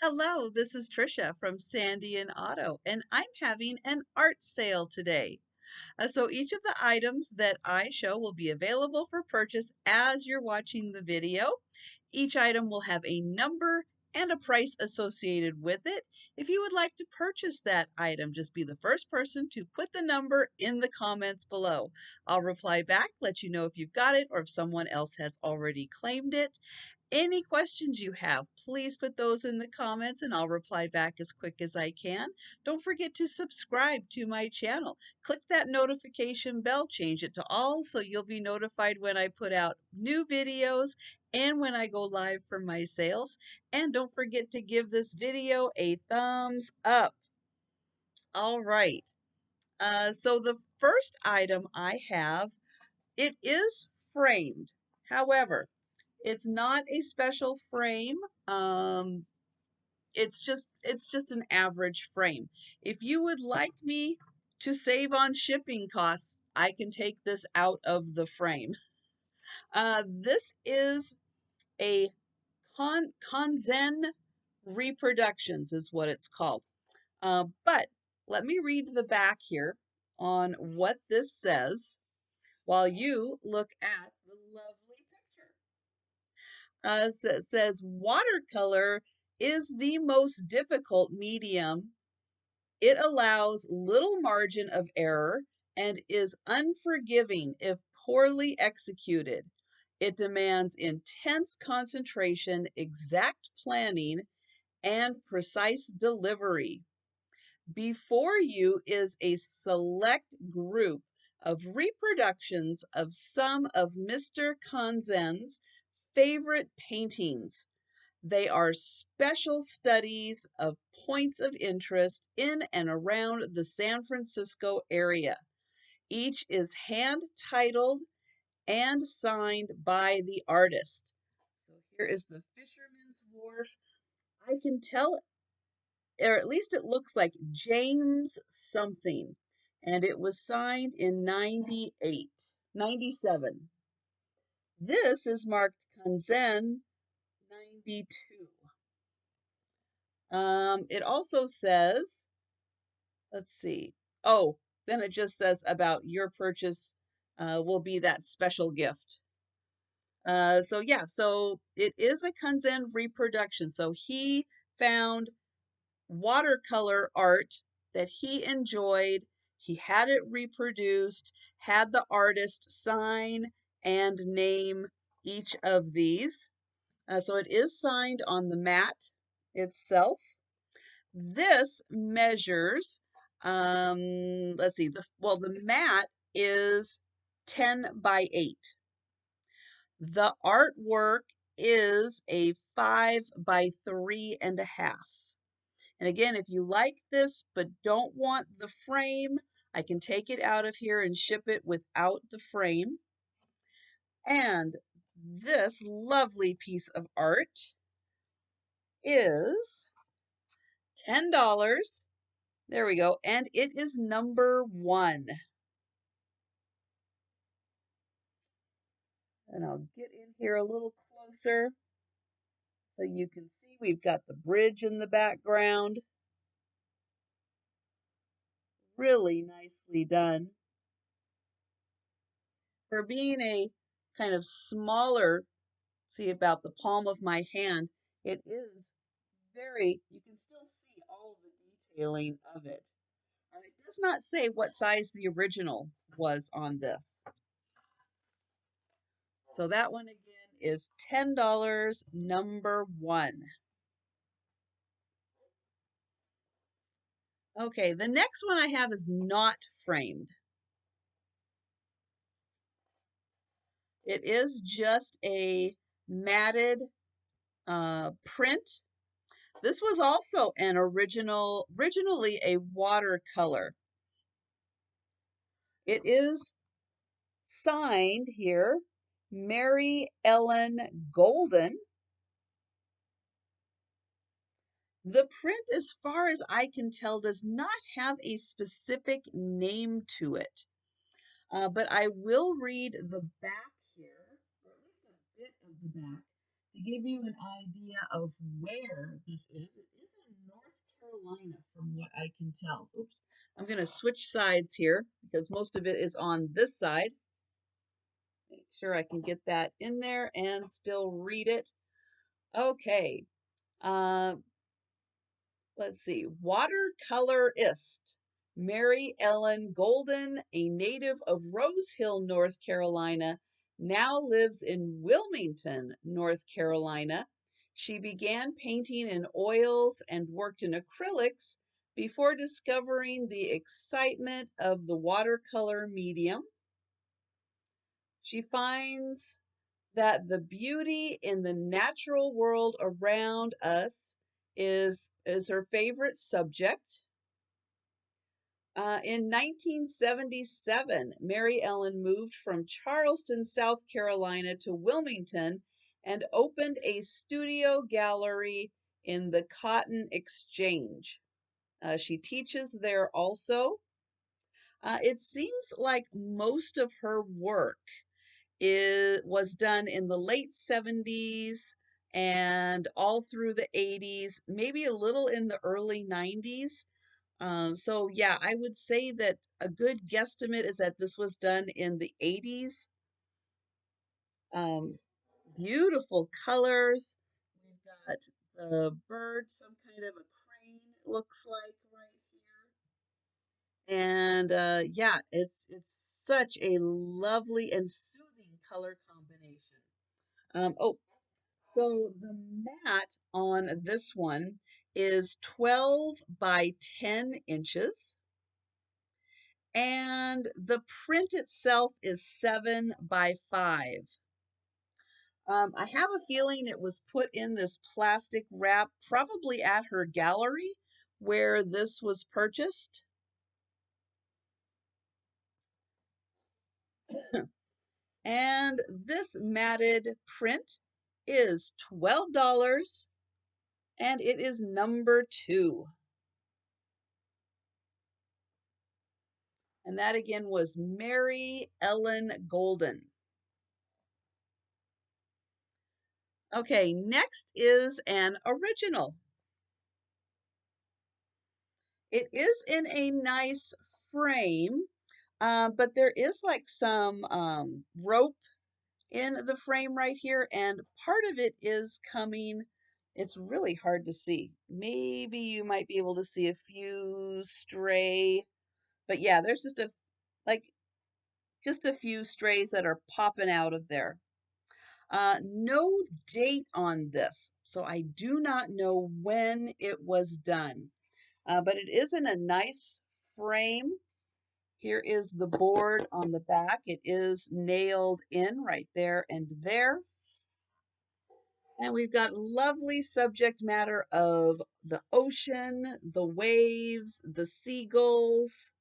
Hello, this is Trisha from Sandy and Otto, and I'm having an art sale today. So each of the items that I show will be available for purchase as you're watching the video. Each item will have a number and a price associated with it. If you would like to purchase that item, just be the first person to put the number in the comments below. I'll reply back, let you know if you've got it or if someone else has already claimed it. Any questions you have, please put those in the comments and I'll reply back as quick as I can. Don't forget to subscribe to my channel. Click that notification bell, change it to all so you'll be notified when I put out new videos and when I go live for my sales. And don't forget to give this video a thumbs up. All right. So the first item I have, it is framed. However, it's not a special frame. It's just an average frame. If you would like me to save on shipping costs, I can take this out of the frame. This is a Kanzen Reproductions is what it's called. But let me read the back here on what this says while you look at the lovely picture. Says watercolor is the most difficult medium. It allows little margin of error and is unforgiving if poorly executed. It demands intense concentration, exact planning, and precise delivery. Before you is a select group of reproductions of some of Mr. Kanzen's favorite paintings. They are special studies of points of interest in and around the San Francisco area. Each is hand-titled and signed by the artist. So here is the Fisherman's Wharf. I can tell, or at least it looks like James something, and it was signed in 97. This is marked Kanzen 92. It also says, let's see. Oh, then it just says about your purchase will be that special gift. So yeah, so it is a Kanzen reproduction. So he found watercolor art that he enjoyed. He had it reproduced, had the artist sign and name each of these. So it is signed on the mat itself. This measures, let's see, the mat is 10 by 8. The artwork is a 5 by 3.5. And again, if you like this but don't want the frame, I can take it out of here and ship it without the frame. And this lovely piece of art is $10. There we go. And it is number 1. And I'll get in here a little closer so you can see we've got the bridge in the background. Really nicely done. For being a kind of smaller, see about the palm of my hand, it is you can still see all the detailing of it. And it does not say what size the original was on this. So that one again is $10, number 1. Okay, the next one I have is not framed. It is just a matted print. This was also an originally a watercolor. It is signed here, Mary Ellen Golden. The print, as far as I can tell, does not have a specific name to it. But I will read the back here, or at least a bit of the back, to give you an idea of where this is. It can tell. Oops. I'm going to switch sides here because most of it is on this side. Make sure I can get that in there and still read it. Okay. Uh, let's see. Watercolorist Mary Ellen Golden, a native of Rose Hill, North Carolina, now lives in Wilmington, North Carolina. She began painting in oils and worked in acrylics before discovering the excitement of the watercolor medium. She finds that the beauty in the natural world around us is her favorite subject. In 1977, Mary Ellen moved from Charleston, South Carolina to Wilmington and opened a studio gallery in the Cotton Exchange. She teaches there also. It seems like most of her work was done in the late 70s and all through the 80s, maybe a little in the early 90s. So yeah, I would say that a good guesstimate is that this was done in the 80s. Um, Beautiful colors. We've got the bird, some kind of a crane, it looks like right here. And yeah, it's such a lovely and soothing color combination. Oh, so the mat on this one is 12 by 10 inches. And the print itself is 7 by 5. I have a feeling it was put in this plastic wrap, probably at her gallery where this was purchased. And this matted print is $12 and it is number 2. And that again was Mary Ellen Golden. Okay, next is an original. It is in a nice frame, but there is like some rope in the frame right here, and part of it is coming. It's really hard to see. Maybe you might be able to see a few stray, but yeah, there's like just a few strays that are popping out of there. No date on this, so I do not know when it was done, but it is in a nice frame. Here is the board on the back. It is nailed in right there and there. And we've got lovely subject matter of the ocean, the waves, the seagulls.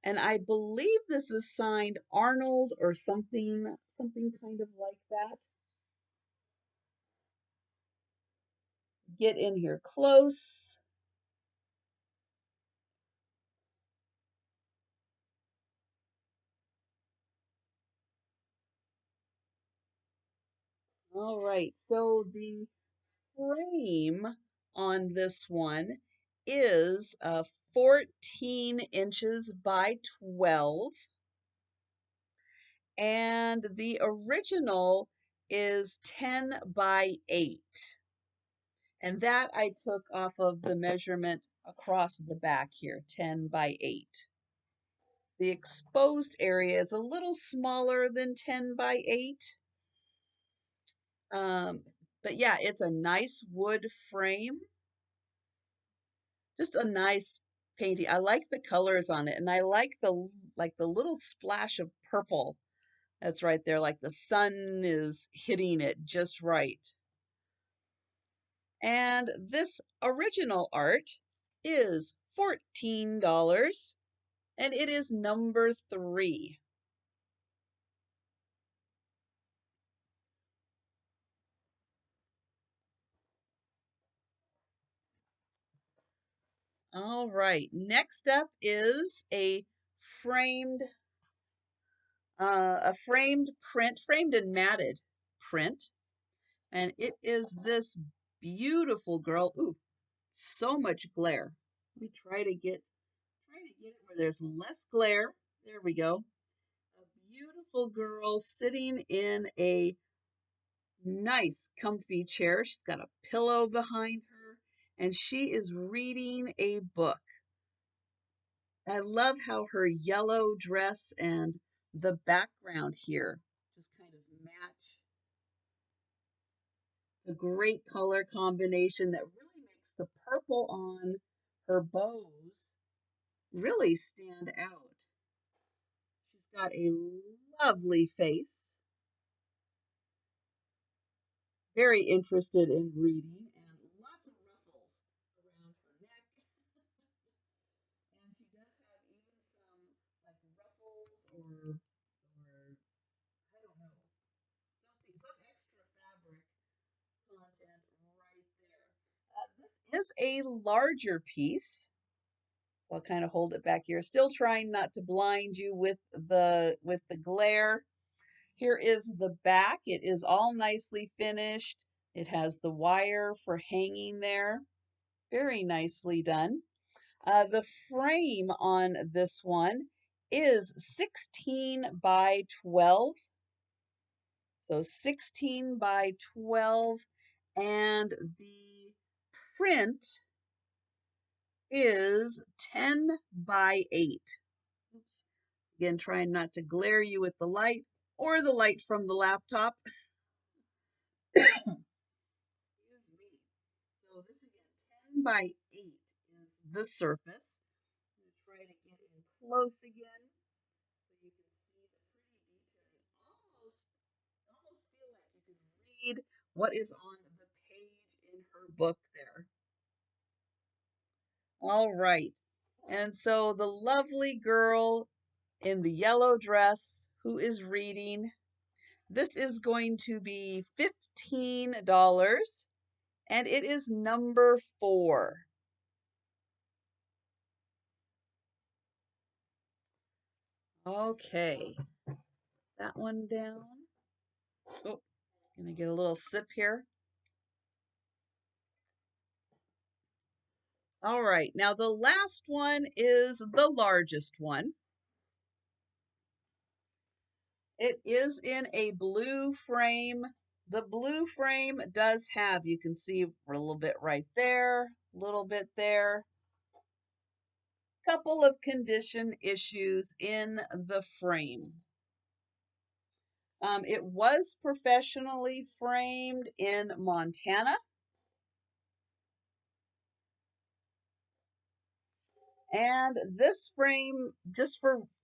And I believe this is signed Arnold or something kind of like that. Get in here close. All right, so the frame on this one is 14 inches by 12, and the original is 10 by 8. And that I took off of the measurement across the back here, 10 by 8. The exposed area is a little smaller than 10 by 8. Um, but yeah, it's a nice wood frame. Just a nice painting. I like the colors on it, and I like the little splash of purple that's right there, like the sun is hitting it just right. And this original art is $14, and it is number 3. All right, next up is framed a framed print, framed and matted print, and it is this beautiful girl. Ooh, so much glare. Let me try to get it where there's less glare. There we go. A beautiful girl sitting in a nice comfy chair. She's got a pillow behind her and she is reading a book. I love how her yellow dress and the background here just kind of match. A great color combination that really makes the purple on her bows really stand out. She's got a lovely face, very interested in reading, and lots of ruffles around her neck. And she does have even some like ruffles or I don't know, some extra fabric content right there. This is a larger piece. So I'll kind of hold it back here, still trying not to blind you with the glare. Here is the back. It is all nicely finished. It has the wire for hanging there. Very nicely done. The frame on this one is 16 by 12. So 16 by 12. And the print is 10 by 8. Oops. Again, trying not to glare you with the light or the light from the laptop. Excuse me. So this again, 10 by 8 is the surface. I'm going to try to get in close again so you can see the pretty detailing. Almost feel like you can read what is on the page in her book there. All right. And so the lovely girl in the yellow dress who is reading, this is going to be $15 and it is number 4. Okay, that one down. Oh, gonna get a little sip here. All right, now the last one is the largest one. It is in a blue frame. The blue frame does have, you can see a little bit right there, a little bit there. Couple of condition issues in the frame. It was professionally framed in Montana. And this frame,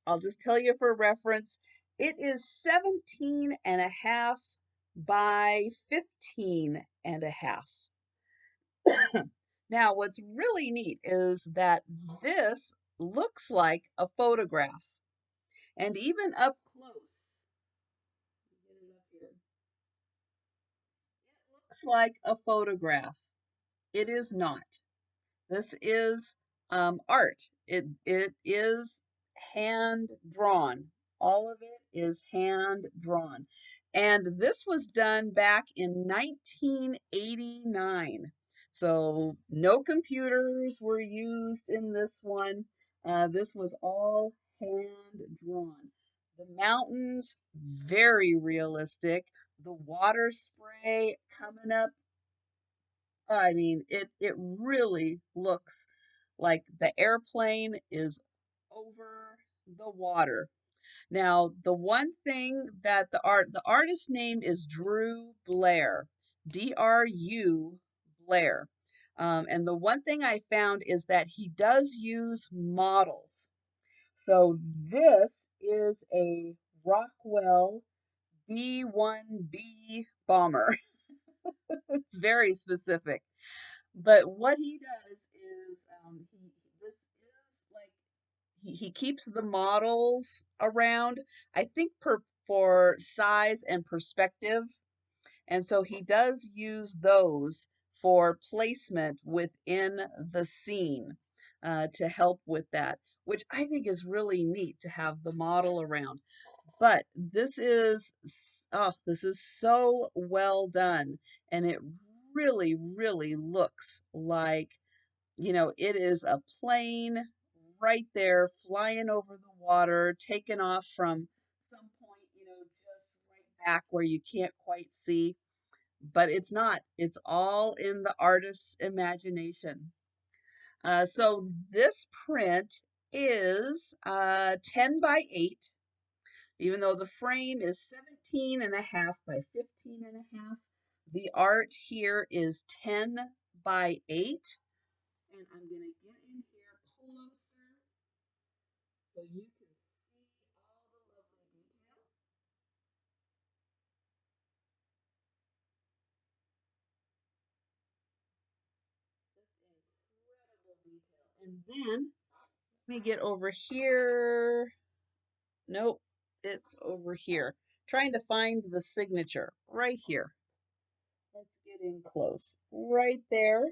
I'll just tell you for reference, it is 17 and a half by 15 and a half. Now, what's really neat is that this looks like a photograph. And even up close, get it up here, it looks like a photograph. It is not. This is art. It is hand drawn. All of it is hand drawn. And this was done back in 1989. So no computers were used in this one. This was all hand drawn. The mountains, very realistic. The water spray coming up, I mean, it really looks like the airplane is over the water. Now, the one thing that the artist's name is Drew Blair, Dru Blair. And the one thing I found is that he does use models. So this is a Rockwell B-1B bomber. It's very specific. But what he does is this is like he keeps the models around, I think for size and perspective. And so he does use those for placement within the scene to help with that, which I think is really neat to have the model around. But this is so well done, and it really, really looks like it is a plane right there flying over the water, taking off from some point, just right back where you can't quite see. But it's not, it's all in the artist's imagination. So this print is 10 by 8, even though the frame is 17 and a half by 15 and a half. The art here is 10 by 8. And I'm going to get in here closer so you can see all the lovely detail. Just incredible detail. And then let me get over here. Nope, it's over here. Trying to find the signature right here. Let's get in close. Right there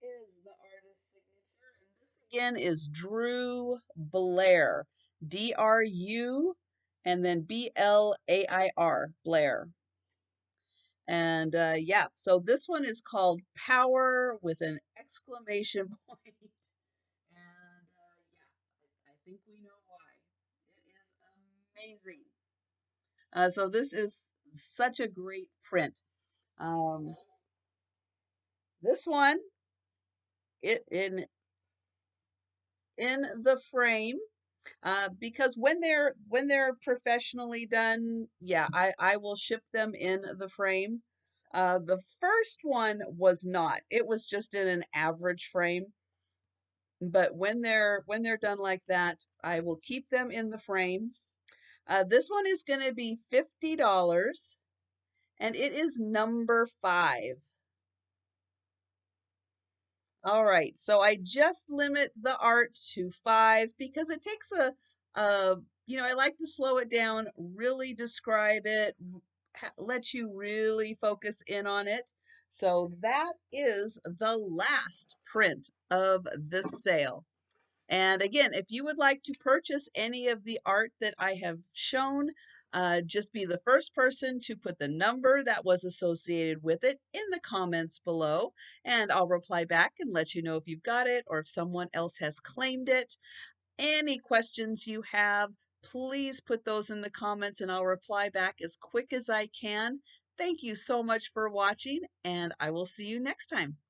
is the artist's signature. And this again is Drew Blair. D-R-U and then B-L-A-I-R, Blair. And yeah, so this one is called Power with an exclamation point. And yeah, I think we know why. It is amazing. So this is such a great print. Um, this one, it in the frame, because when they're professionally done, yeah, I will ship them in the frame. The first one was not. It was just in an average frame. But when they're done like that, I will keep them in the frame. This one is going to be $50, and it is number 5. All right, so I just limit the art to 5 because it takes a I like to slow it down, really describe it, let you really focus in on it. So that is the last print of this sale. And again, if you would like to purchase any of the art that I have shown, just be the first person to put the number that was associated with it in the comments below, and I'll reply back and let you know if you've got it or if someone else has claimed it. Any questions you have, please put those in the comments and I'll reply back as quick as I can. Thank you so much for watching, and I will see you next time.